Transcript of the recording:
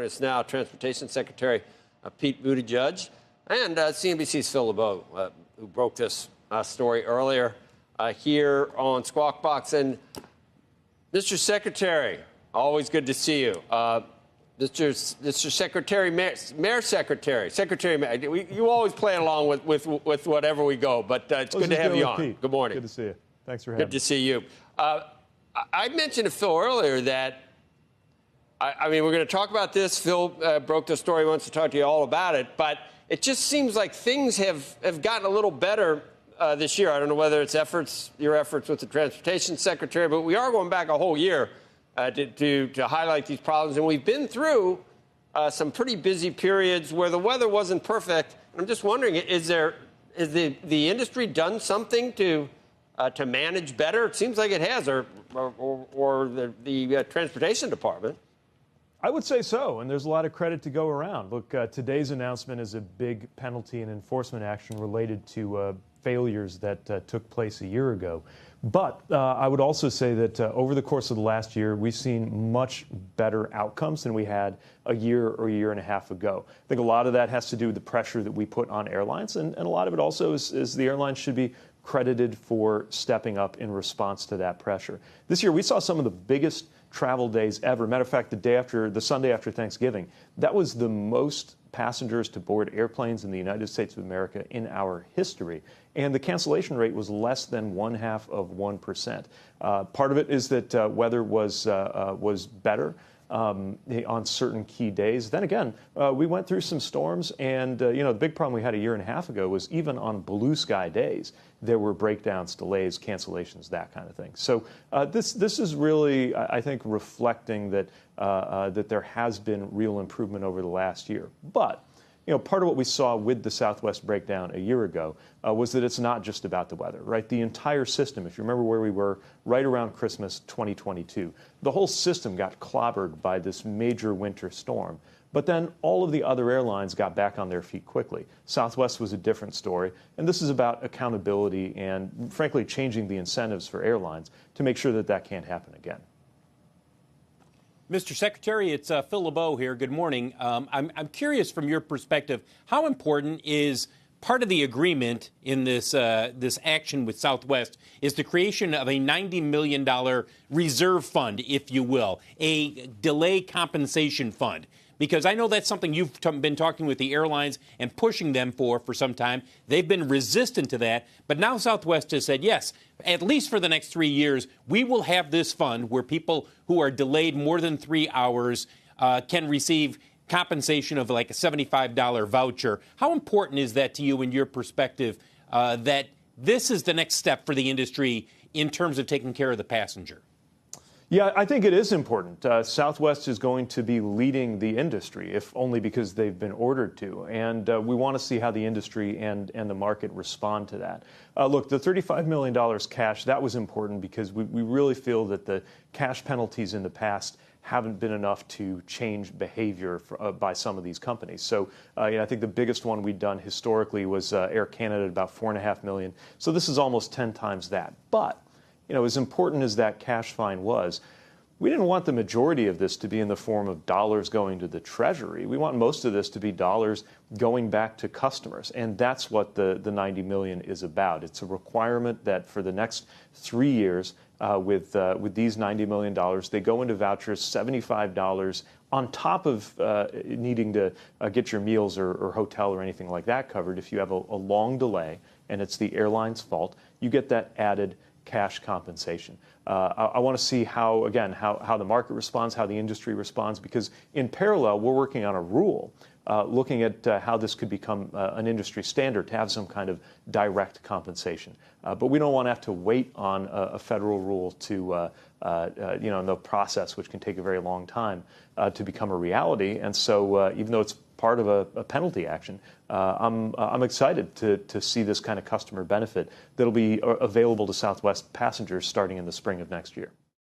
us now, Transportation Secretary Pete Buttigieg, and CNBC's Phil LeBeau, who broke this story earlier here on Squawk Box. And Mr. Secretary, always good to see you. Mr. Secretary, Mayor Secretary, you always play along with whatever we go, but it's good to have you on. Pete. Good morning. Good to see you. Thanks for having me. Good to see you. I mentioned to Phil earlier that, I mean, we're going to talk about this. Phil broke the story, wants to talk to you all about it, but it just seems like things have gotten a little better this year. I don't know whether it's your efforts with the Transportation Secretary, but we are going back a whole year to highlight these problems. And we've been through some pretty busy periods where the weather wasn't perfect. I'm just wondering, is the industry done something to manage better? It seems like it has, or the Transportation Department. I would say so, and there's a lot of credit to go around. Look, today's announcement is a big penalty and enforcement action related to failures that took place a year ago. But I would also say that over the course of the last year, we've seen much better outcomes than we had a year or a year and a half ago. I think a lot of that has to do with the pressure that we put on airlines, and a lot of it also is the airlines should be credited for stepping up in response to that pressure. This year, we saw some of the biggest travel days ever. Matter of fact, the Sunday after Thanksgiving, that was the most passengers to board airplanes in the United States of America in our history. And the cancellation rate was less than 0.5%. Part of it is that weather was better on certain key days. Then again, we went through some storms, and the big problem we had a year and a half ago was even on blue sky days, there were breakdowns, delays, cancellations, that kind of thing. So this is really, I think, reflecting that that there has been real improvement over the last year. But part of what we saw with the Southwest breakdown a year ago was that it's not just about the weather, right? The entire system, if you remember where we were right around Christmas 2022, the whole system got clobbered by this major winter storm. But then all of the other airlines got back on their feet quickly. Southwest was a different story, and this is about accountability and, frankly, changing the incentives for airlines to make sure that that can't happen again. Mr. Secretary, it's Phil LeBeau here. Good morning. I'm curious from your perspective, how important is part of the agreement in this action with Southwest is the creation of a $90 million reserve fund, if you will, a delay compensation fund? Because I know that's something you've been talking with the airlines and pushing them for some time. They've been resistant to that. But now Southwest has said, yes, at least for the next 3 years, we will have this fund where people who are delayed more than 3 hours can receive compensation of like a $75 voucher. How important is that to you in your perspective that this is the next step for the industry in terms of taking care of the passenger? Yeah, I think it is important. Southwest is going to be leading the industry, if only because they've been ordered to. And we want to see how the industry and the market respond to that. Look, the $35 million cash, that was important because we really feel that the cash penalties in the past haven't been enough to change behavior by some of these companies. So I think the biggest one we'd done historically was Air Canada at about $4.5 million. So this is almost 10 times that. But as important as that cash fine was, we didn't want the majority of this to be in the form of dollars going to the Treasury. We want most of this to be dollars going back to customers. And that's what the $90 million is about. It's a requirement that for the next 3 years, with these $90 million, they go into vouchers, $75 on top of needing to get your meals or hotel or anything like that covered. If you have a long delay and it's the airline's fault, you get that added cash compensation. I want to see how the market responds, how the industry responds, because in parallel, we're working on a rule looking at how this could become an industry standard to have some kind of direct compensation. But we don't want to have to wait on a federal rule to, the process, which can take a very long time, to become a reality. And so even though it's part of a penalty action, I'm excited to see this kind of customer benefit that'll be available to Southwest passengers starting in the spring of next year.